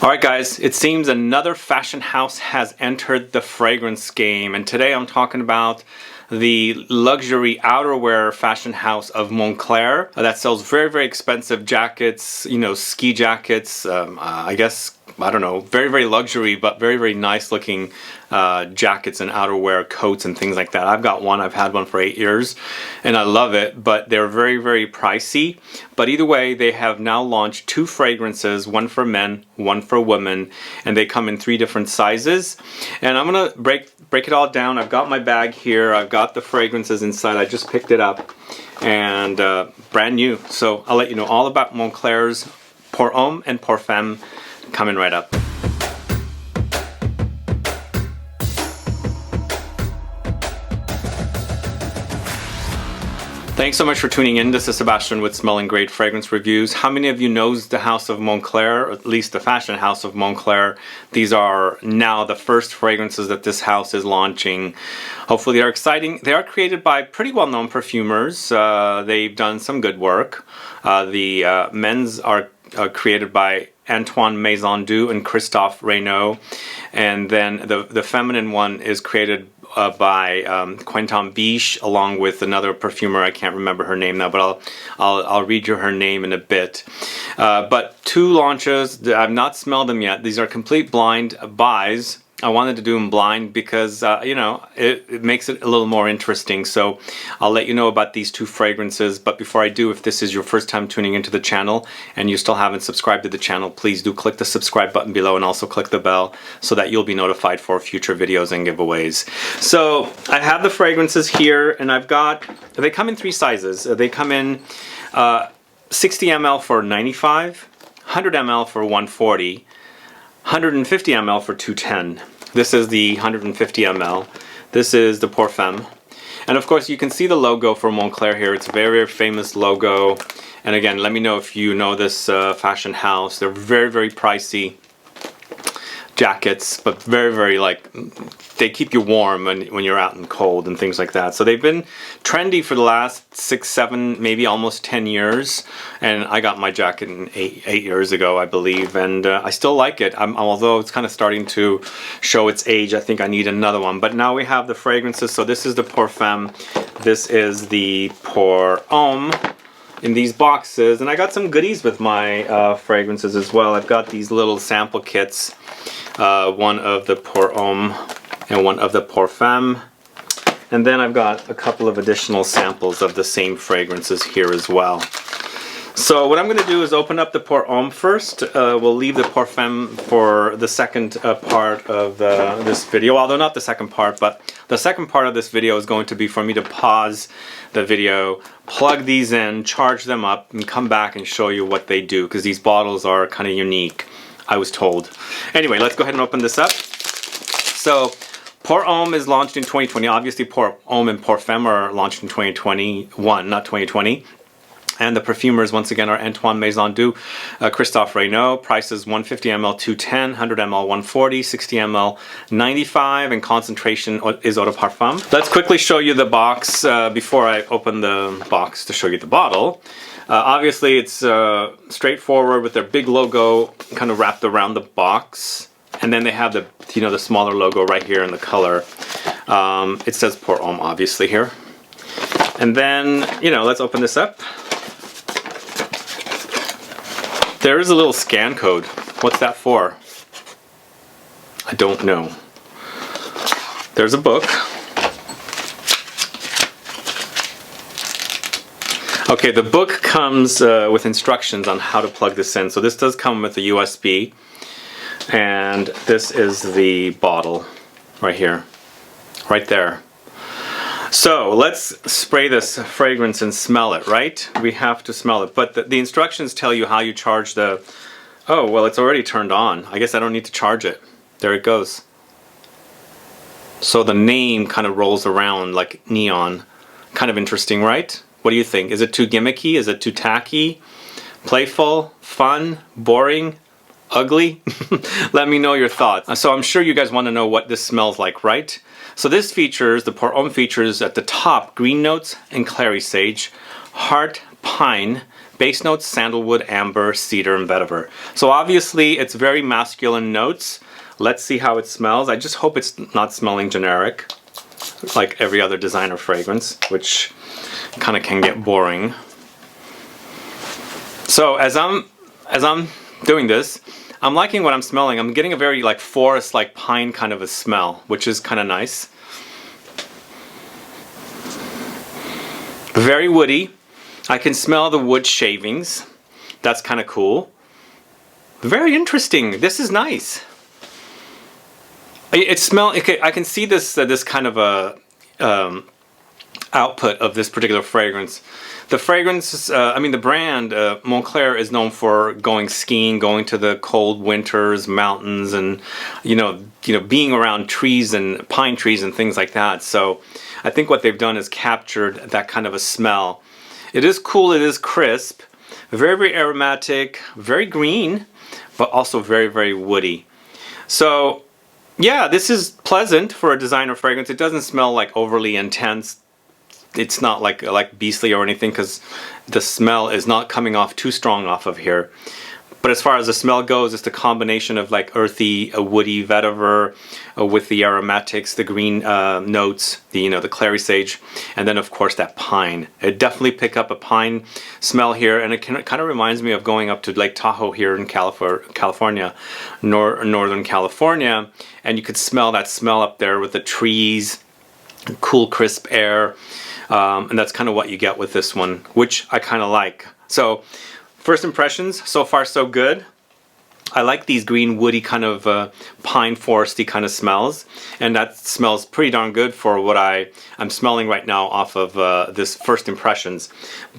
Alright guys, it seems another fashion house has entered the fragrance game, and today I'm talking about the luxury outerwear fashion house of Moncler that sells very expensive jackets, you know, ski jackets, I guess, I don't know, very luxury but very nice looking jackets and outerwear coats and things like that. I've got one, I've had one for 8 years and I love it, but they're very pricey. But either way, they have now launched 2 fragrances, one for men, one for women, and they come in 3 different sizes. And I'm gonna break it all down. I've got my bag here, I've got the fragrances inside, I just picked it up, and brand new. So I'll let you know all about Moncler's Pour Homme and Pour Femme coming right up. Thanks so much for tuning in. This is Sebastian with Smelling Great Fragrance Reviews. How many of you knows the House of Moncler, or at least the fashion house of Moncler? These are now the first fragrances that this house is launching. Hopefully they're exciting. They are created by pretty well-known perfumers. They've done some good work. The men's are created by Antoine Maisondieu and Christophe Reynaud, and then the feminine one is created by Bisch, along with another perfumer. I can't remember her name now, but I'll read you her name in a bit. But 2 launches. I've not smelled them yet. These are complete blind buys. I wanted to do them blind because, you know, it makes it a little more interesting. So I'll let you know about these 2 fragrances. But before I do, if this is your first time tuning into the channel and you still haven't subscribed to the channel, please do click the subscribe button below and also click the bell so that you'll be notified for future videos and giveaways. So I have the fragrances here, and they come in 3 sizes. They come in 60 ml for $95, 100 ml for $140, 150 ml for $210. This is the 150 ml. This is the Pour Femme. And of course you can see the logo for Moncler here. It's a very famous logo. And again, let me know if you know this fashion house. They're very pricey jackets, but very like, they keep you warm when you're out in cold and things like that. So they've been trendy for the last 6, 7, maybe almost 10 years. And I got my jacket 8 years ago, I believe, and I still like it. Although it's kind of starting to show its age, I think I need another one. But now we have the fragrances. So this is the Pour Femme, this is the Pour Homme in these boxes, and I got some goodies with my fragrances as well. I've got these little sample kits, one of the Pour Homme and one of the Pour Femme, and then I've got a couple of additional samples of the same fragrances here as well. So what I'm going to do is open up the Pour Homme first. We'll leave the Pour Femme for the second part of this video. Although not the second part, but the second part of this video is going to be for me to pause the video, plug these in, charge them up, and come back and show you what they do, because these bottles are kind of unique, I was told. Anyway, let's go ahead and open this up. So Pour Homme is launched in 2020. Obviously Pour Homme and Pour Femme are launched in 2021, not 2020. And the perfumers, once again, are Antoine Maisondieu, Christophe Reynaud. Prices 150 ml $210, 100 ml $140, 60 ml $95, and concentration is Eau de Parfum. Let's quickly show you the box before I open the box to show you the bottle. Obviously, it's straightforward with their big logo kind of wrapped around the box. And then they have the, you know, the smaller logo right here in the color. It says Pour Homme, obviously, here. And then, you know, let's open this up. There is a little scan code. What's that for? I don't know. There's a book. Okay, the book comes with instructions on how to plug this in. So this does come with a USB. And this is the bottle right here. Right there. So let's spray this fragrance and smell it, right? We have to smell it, but the instructions tell you how you charge the... Oh, well, it's already turned on. I guess I don't need to charge it. There it goes. So the name kind of rolls around like neon. Kind of interesting, right? What do you think? Is it too gimmicky? Is it too tacky? Playful? Fun? Boring? Ugly? Let me know your thoughts. So I'm sure you guys want to know what this smells like, right? So this features, the Pour Homme features at the top green notes and clary sage, heart, pine, Base notes, sandalwood, amber, cedar, and vetiver. So obviously it's very masculine notes. Let's see how it smells. I just hope it's not smelling generic, like every other designer fragrance, which kind of can get boring. So as I'm doing this, I'm liking what I'm smelling. I'm getting a very like forest, like pine kind of a smell, which is kind of nice. Very woody. I can smell the wood shavings. That's kind of cool. Very interesting. This is nice. It smells. Okay, I can see this this kind of a output of this particular fragrance. The fragrance, I mean the brand Moncler is known for going skiing, going to the cold winters, mountains, and you know being around trees and pine trees and things like that. So I think what they've done is captured that kind of a smell. It is cool. It is crisp, very very aromatic, very green, but also very very woody. So yeah, this is pleasant for a designer fragrance. It doesn't smell like overly intense. It's not like beastly or anything because the smell is not coming off too strong off of here. But as far as the smell goes, it's the combination of like earthy, a woody vetiver with the aromatics, the green notes, the the clary sage, and then of course that pine. It definitely pick up a pine smell here, and it kind of reminds me of going up to Lake Tahoe here in California, Northern California, and you could smell that smell up there with the trees, cool crisp air, and that's kind of what you get with this one, which I kind of like. So first impressions, so far so good. I like these green woody kind of pine foresty kind of smells, and that smells pretty darn good for what I'm smelling right now off of this first impressions.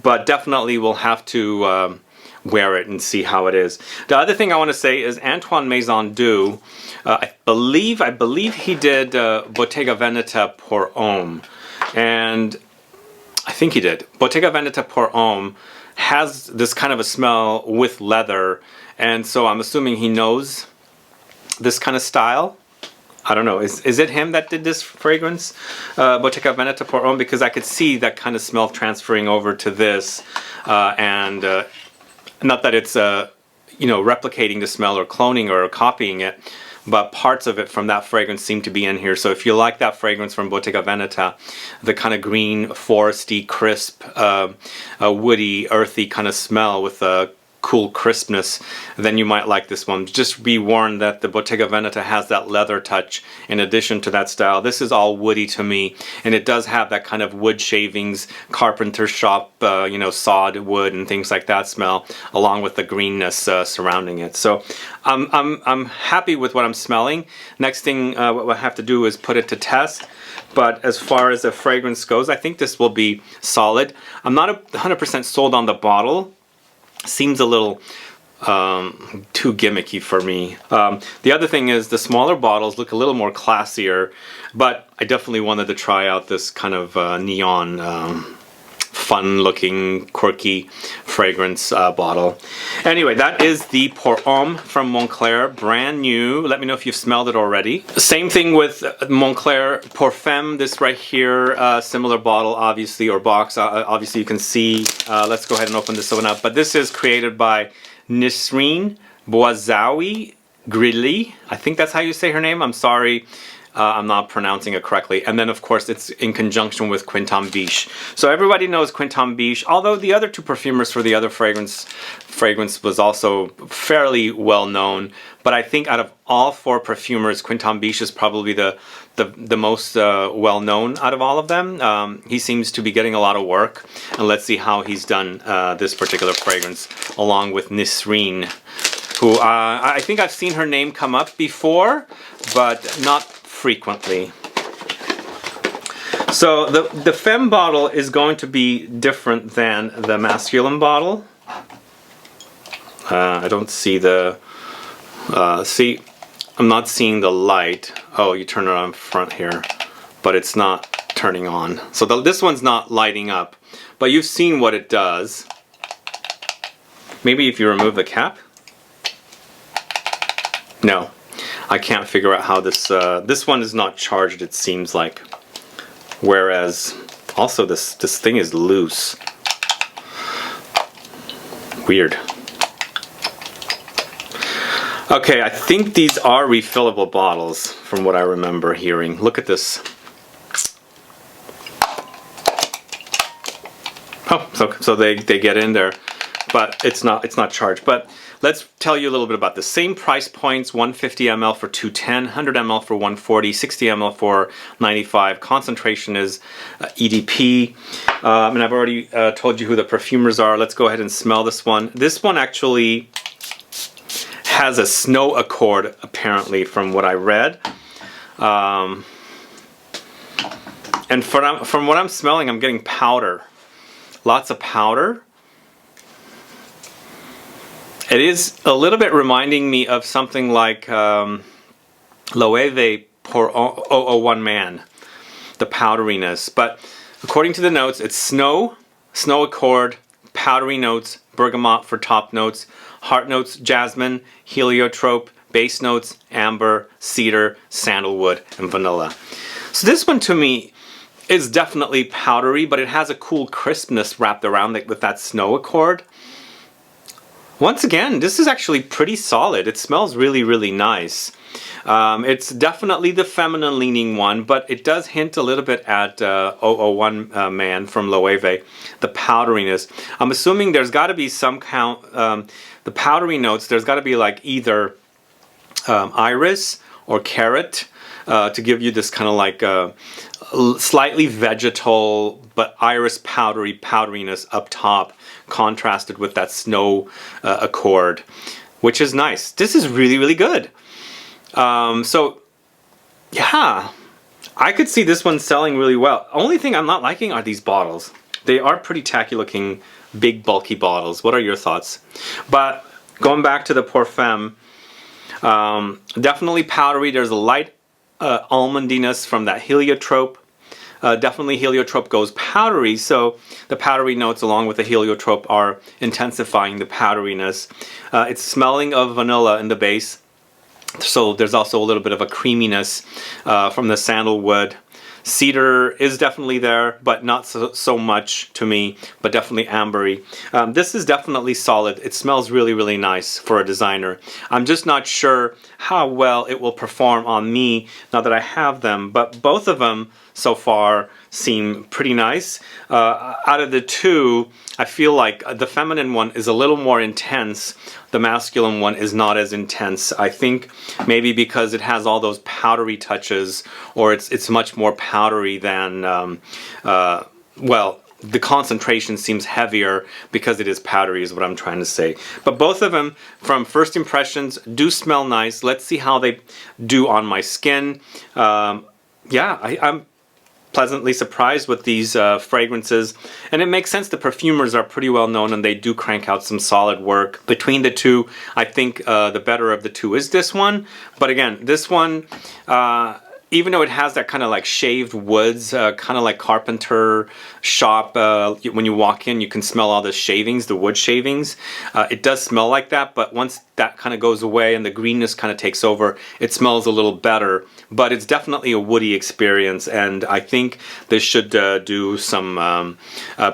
But definitely we'll have to wear it and see how it is. The other thing I want to say is Antoine Maisondieu, I believe he did Bottega Veneta pour Homme, and I think he did. Bottega Veneta pour Homme has this kind of a smell with leather, and so I'm assuming he knows this kind of style. I don't know, is it him that did this fragrance, Bottega Veneta pour Homme? Because I could see that kind of smell transferring over to this, and not that it's replicating the smell or cloning or copying it, but parts of it from that fragrance seem to be in here. So if you like that fragrance from Bottega Veneta, the kind of green, foresty, crisp, woody, earthy kind of smell with a cool crispness, then you might like this one. Just be warned that the Bottega Veneta has that leather touch in addition to that style. This is all woody to me, and it does have that kind of wood shavings, carpenter shop, sawed wood and things like that smell, along with the greenness surrounding it. So I'm happy with what I'm smelling. Next thing what I have to do is put it to test. But as far as the fragrance goes, I think this will be solid. I'm not 100% sold on the bottle. Seems a little too gimmicky for me. The other thing is the smaller bottles look a little more classier, but I definitely wanted to try out this kind of neon, fun-looking, quirky fragrance bottle. Anyway, that is the Pour Homme from Moncler, brand new. Let me know if you've smelled it already. Same thing with Moncler Pour Femme, this right here, similar bottle, obviously, or box. Obviously, you can see. Let's go ahead and open this one up. But this is created by Nisrine, Bouazzaoui, Grillie. I think that's how you say her name. I'm sorry. I'm not pronouncing it correctly. And then of course it's in conjunction with Bisch. So everybody knows Bisch, although the other two perfumers for the other fragrance was also fairly well known. But I think out of all four perfumers, Bisch is probably the most well known out of all of them. He seems to be getting a lot of work, and let's see how he's done this particular fragrance along with Nisrine, who I think I've seen her name come up before, but not frequently. So the Femme bottle is going to be different than the masculine bottle. I don't see the see, I'm not seeing the light. Oh, you turn it on front here, but it's not turning on. So this one's not lighting up, but you've seen what it does. Maybe if you remove the cap. No, I can't figure out how this this one is not charged, it seems like, whereas also this thing is loose. Weird. Okay, I think these are refillable bottles from what I remember hearing. Look at this. Oh, so they get in there, but it's not charged. But let's tell you a little bit about the same price points: 150 ml for 210, 100 ml for 140, 60 ml for 95. Concentration is EDP. And I've already told you who the perfumers are. Let's go ahead and smell this one. This one actually has a snow accord, apparently, from what I read. And from what I'm smelling, I'm getting powder. Lots of powder. It is a little bit reminding me of something like Loewe pour 001 Man, the powderiness. But according to the notes, it's snow accord, powdery notes, bergamot for top notes, heart notes, jasmine, heliotrope, base notes, amber, cedar, sandalwood, and vanilla. So this one to me is definitely powdery, but it has a cool crispness wrapped around it with that snow accord. Once again, this is actually pretty solid. It smells really, really nice. It's definitely the feminine leaning one, but it does hint a little bit at 001 Man from Loewe, the powderiness. I'm assuming there's got to be some count, the powdery notes, there's got to be like either iris or carrot to give you this kind of like slightly vegetal but iris powderiness up top, contrasted with that snow accord, which is nice. This is really, really good. So yeah, I could see this one selling really well. Only thing I'm not liking are these bottles. They are pretty tacky looking, big bulky bottles. What are your thoughts? But going back to the Parfum, definitely powdery. There's a light almondiness from that heliotrope. Definitely heliotrope goes powdery, so the powdery notes along with the heliotrope are intensifying the powderiness. It's smelling of vanilla in the base, so there's also a little bit of a creaminess from the sandalwood. Cedar is definitely there, but not so much to me, but definitely ambery. This is definitely solid. It smells really, really nice for a designer. I'm just not sure how well it will perform on me now that I have them, but both of them so far seem pretty nice. Out of the two, I feel like the feminine one is a little more intense. The masculine one is not as intense. I think maybe because it has all those powdery touches, or it's much more powdery than, well, the concentration seems heavier because it is powdery is what I'm trying to say. But both of them, from first impressions, do smell nice. Let's see how they do on my skin. Yeah, I'm pleasantly surprised with these fragrances, and it makes sense. The perfumers are pretty well known and they do crank out some solid work. Between the two, I think the better of the two is this one. But again, this one, even though it has that kind of like shaved woods, kind of like carpenter shop, when you walk in you can smell all the shavings, the wood shavings. It does smell like that, but once that kind of goes away and the greenness kind of takes over, it smells a little better. But it's definitely a woody experience, and I think this should do some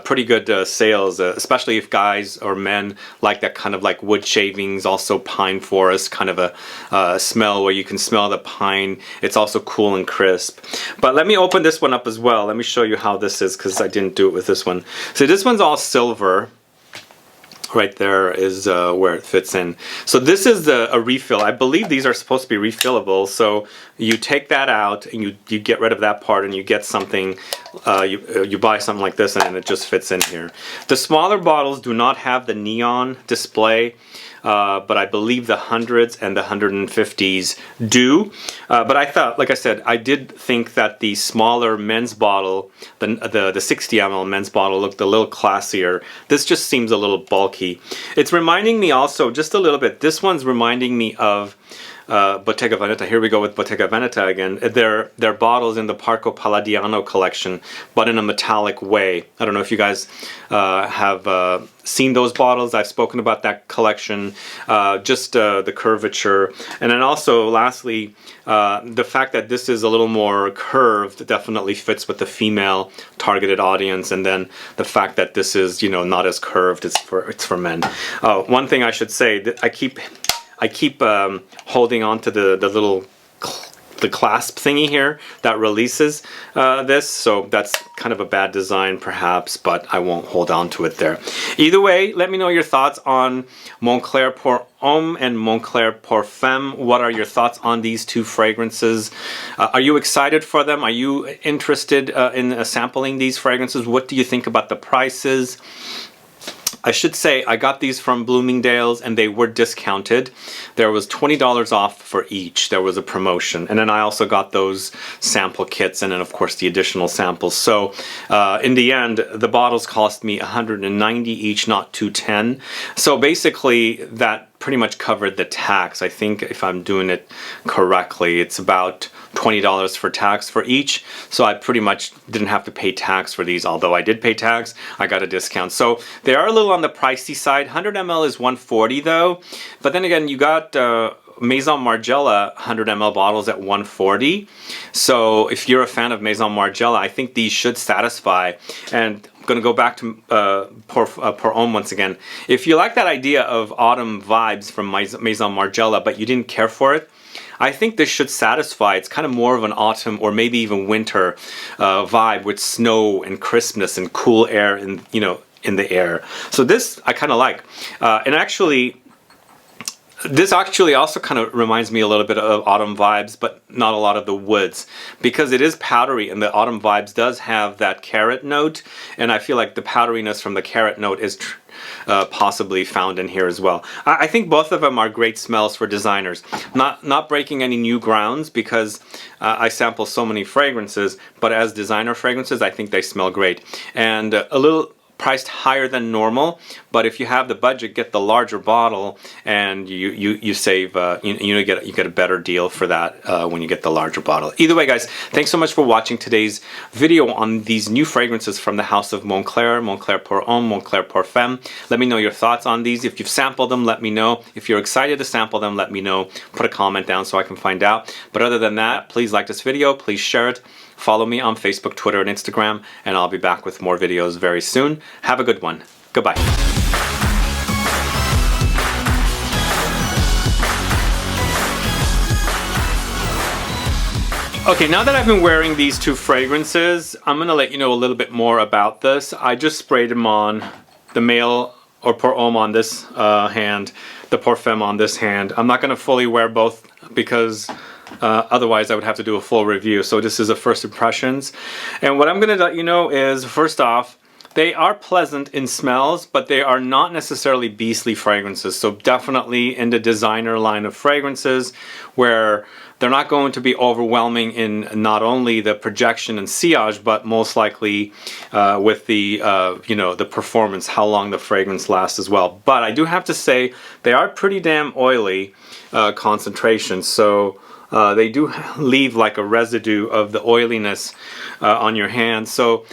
pretty good sales, especially if guys or men like that kind of like wood shavings, also pine forest kind of a smell where you can smell the pine. It's also cool and crisp. But let me open this one up as well. Let me show you how this is, because I didn't do it with this one. So this one's all silver. Right there is where it fits in. So this is a refill. I believe these are supposed to be refillable. So you take that out and you get rid of that part and you get something, you buy something like this and it just fits in here. The smaller bottles do not have the neon display. But I believe the 100s and the 150s do. But I thought, like I said, I did think that the smaller men's bottle, the 60 ml men's bottle, looked a little classier. This just seems a little bulky. It's reminding me also just a little bit, this one's reminding me of Bottega Veneta. Here we go with Bottega Veneta again. They're bottles in the Parco Palladiano collection, but in a metallic way. I don't know if you guys have seen those bottles. I've spoken about that collection, just the curvature. And then also, lastly, the fact that this is a little more curved definitely fits with the female targeted audience. And then the fact that this is, you know, not as curved, it's for men. One thing I should say, that I keep holding on to the little clasp thingy here that releases this, so that's kind of a bad design perhaps, but I won't hold on to it there. Either way, let me know your thoughts on Moncler Pour Homme and Moncler Pour Femme. What are your thoughts on these two fragrances? Are you excited for them? Are you interested in sampling these fragrances? What do you think about the prices? I should say I got these from Bloomingdale's and they were discounted. There was $20 off for each. There was a promotion. And then I also got those sample kits and then of course the additional samples. So in the end, the bottles cost me $190 each, not $210. So basically that pretty much covered the tax. I think if I'm doing it correctly, it's about $20 for tax for each. So I pretty much didn't have to pay tax for these, although I did pay tax. I got a discount. So they are a little on the pricey side. 100 ml is $140 though. But then again, you got Maison Margiela 100 ml bottles at $140. So if you're a fan of Maison Margiela, I think these should satisfy. And I'm going to go back to Pour Homme once again. If you like that idea of autumn vibes from Maison Margiela, but you didn't care for it, I think this should satisfy. It's kind of more of an autumn or maybe even winter vibe with snow and crispness and cool air in, you know, in the air. So this I kind of like. And actually, this actually also kind of reminds me a little bit of autumn vibes, but not a lot of the woods, because it is powdery and the autumn vibes does have that carrot note, and I feel like the powderiness from the carrot note is possibly found in here as well. I think both of them are great smells for designers. Not breaking any new grounds, because I sample so many fragrances, but as designer fragrances, I think they smell great. And a little priced higher than normal, but if you have the budget, get the larger bottle and you save you get a better deal for that when you get the larger bottle. Either way, guys, thanks so much for watching today's video on these new fragrances from the house of Moncler, Moncler Pour Homme, Moncler Pour Femme. Let me know your thoughts on these. If you've sampled them, let me know. If you're excited to sample them, let me know. Put a comment down so I can find out. But other than that, please like this video, please share it. Follow me on Facebook, Twitter, and Instagram, and I'll be back with more videos very soon. Have a good one. Goodbye. Okay, now that I've been wearing these two fragrances, I'm going to let you know a little bit more about this. I just sprayed them on, the male or Pour Homme on this hand, the Pour Femme on this hand. I'm not going to fully wear both because otherwise I would have to do a full review. So this is a first impressions. And what I'm going to let you know is, first off, they are pleasant in smells, but they are not necessarily beastly fragrances. So definitely in the designer line of fragrances, where they're not going to be overwhelming in not only the projection and sillage, but most likely with the you know, the performance, how long the fragrance lasts as well. But I do have to say they are pretty damn oily concentrations. So they do leave like a residue of the oiliness on your hands. So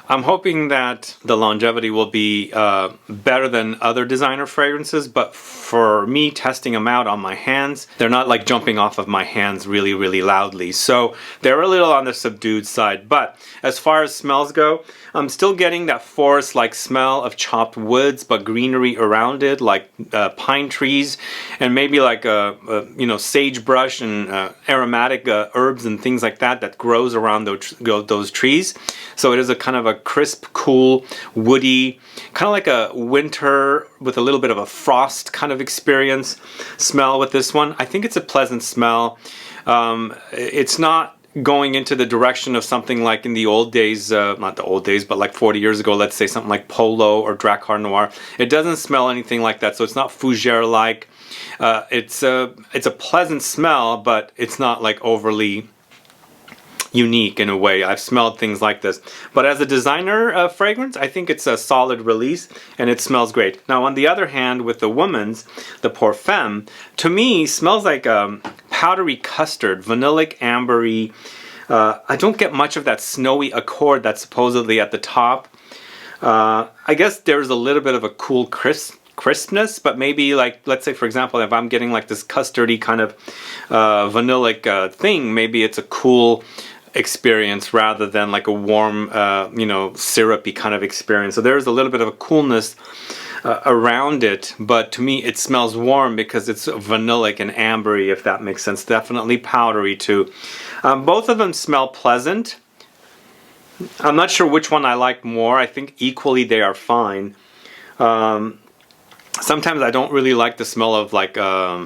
I'm hoping that the longevity will be better than other designer fragrances, but for me testing them out on my hands, they're not like jumping off of my hands really, really loudly. So they're a little on the subdued side. But as far as smells go, I'm still getting that forest-like smell of chopped woods, but greenery around it, like pine trees, and maybe like you know, sagebrush and aromatic herbs and things like that that grows around those trees. So it is a kind of a crisp, cool, woody, kind of like a winter with a little bit of a frost kind of experience smell with this one. I think it's a pleasant smell. It's not going into the direction of something like in the old days, not the old days, but like 40 years ago, let's say something like Polo or Drakkar Noir. It doesn't smell anything like that, so it's not fougere-like. It's a pleasant smell, but it's not like overly unique in a way. I've smelled things like this, but as a designer fragrance, I think it's a solid release and it smells great. Now on the other hand, with the woman's, the Femme, to me smells like powdery custard, vanillic, ambery. I don't get much of that snowy accord that's supposedly at the top. I guess there's a little bit of a cool crispness, but maybe like, let's say for example, if I'm getting like this custardy kind of vanillic thing, maybe it's a cool experience rather than like a warm, you know, syrupy kind of experience. So there's a little bit of a coolness around it, but to me it smells warm because it's vanillic and ambery, if that makes sense. Definitely powdery too. Both of them smell pleasant. I'm not sure which one I like more. I think equally they are fine. Sometimes I don't really like the smell of like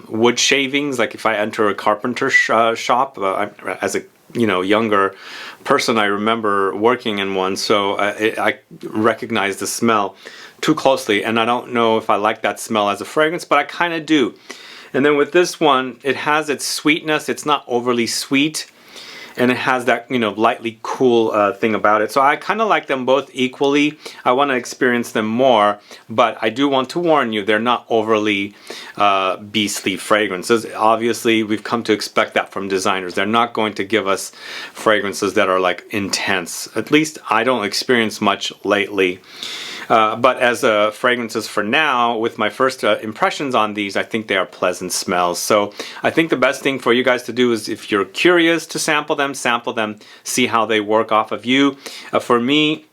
wood shavings. Like if I enter a carpenter shop, as a younger person, I remember working in one, so I recognize the smell too closely, and I don't know if I like that smell as a fragrance, but I kind of do. And then with this one, it has its sweetness. It's not overly sweet, and it has that lightly cool thing about it. So I kind of like them both equally. I want to experience them more, but I do want to warn you, they're not overly beastly fragrances. Obviously, we've come to expect that from designers. They're not going to give us fragrances that are like intense. At least I don't experience much lately. But as fragrances for now, with my first impressions on these, I think they are pleasant smells. So I think the best thing for you guys to do is, if you're curious to sample them, see how they work off of you. For me,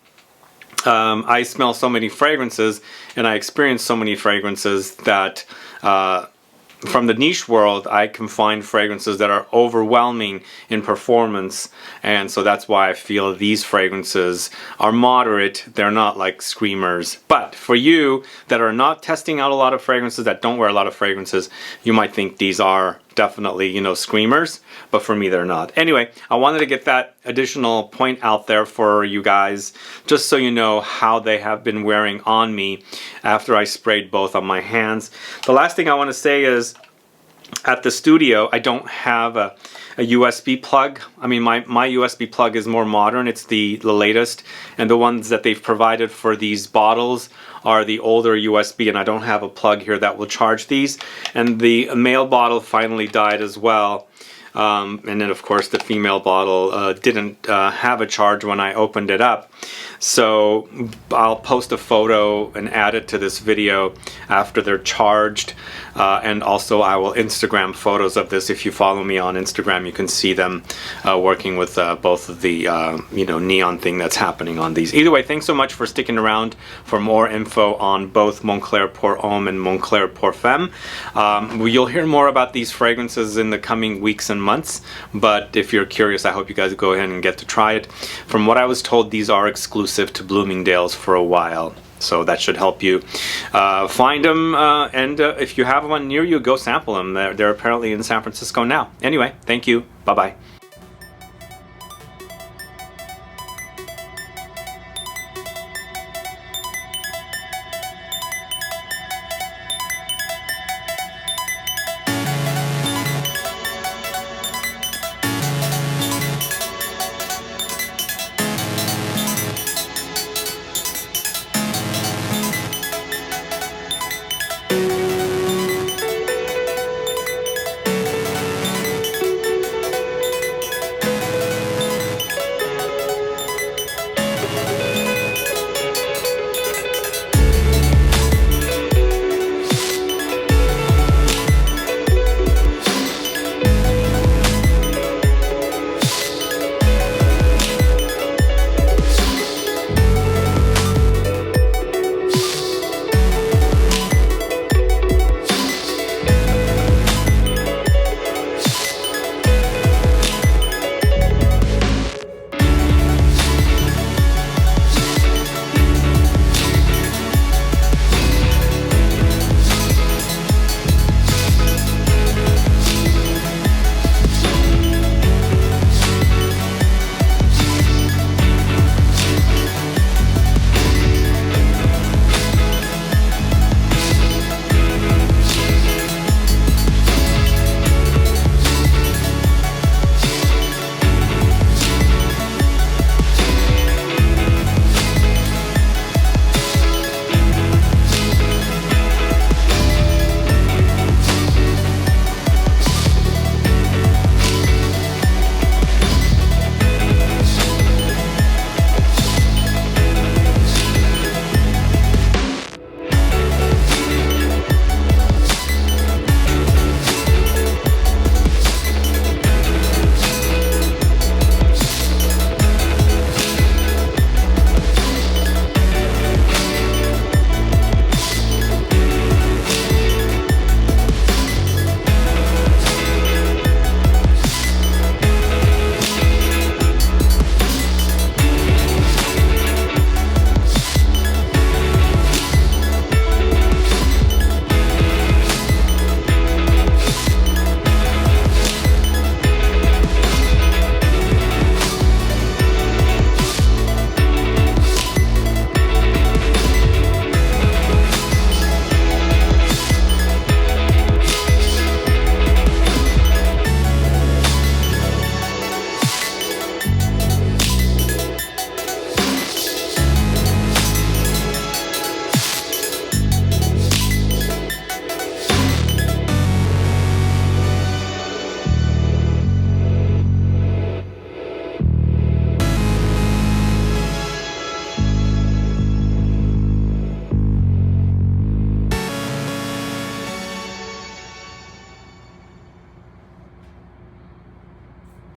I smell so many fragrances and I experience so many fragrances that from the niche world, I can find fragrances that are overwhelming in performance, and so that's why I feel these fragrances are moderate. They're not like screamers. But for you that are not testing out a lot of fragrances, that don't wear a lot of fragrances, you might think these are definitely, screamers, but for me they're not. Anyway, I wanted to get that additional point out there for you guys, just so you know how they have been wearing on me after I sprayed both on my hands. The last thing I want to say is, at the studio, I don't have a USB plug. I mean, my USB plug is more modern. It's the latest, and the ones that they've provided for these bottles are the older USB, and I don't have a plug here that will charge these. And the male bottle finally died as well. And then of course the female bottle didn't have a charge when I opened it up. So I'll post a photo and add it to this video after they're charged, and also I will Instagram photos of this. If you follow me on Instagram, you can see them working with both of the neon thing that's happening on these. Either way, thanks so much for sticking around for more info on both Moncler Pour Homme and Moncler Pour Femme. You'll hear more about these fragrances in the coming weeks and months, but if you're curious, I hope you guys go ahead and get to try it. From what I was told, these are exclusive to Bloomingdale's for a while, so that should help you find them, and if you have one near you, go sample them. They're apparently in San Francisco now. Anyway, thank you. Bye-bye.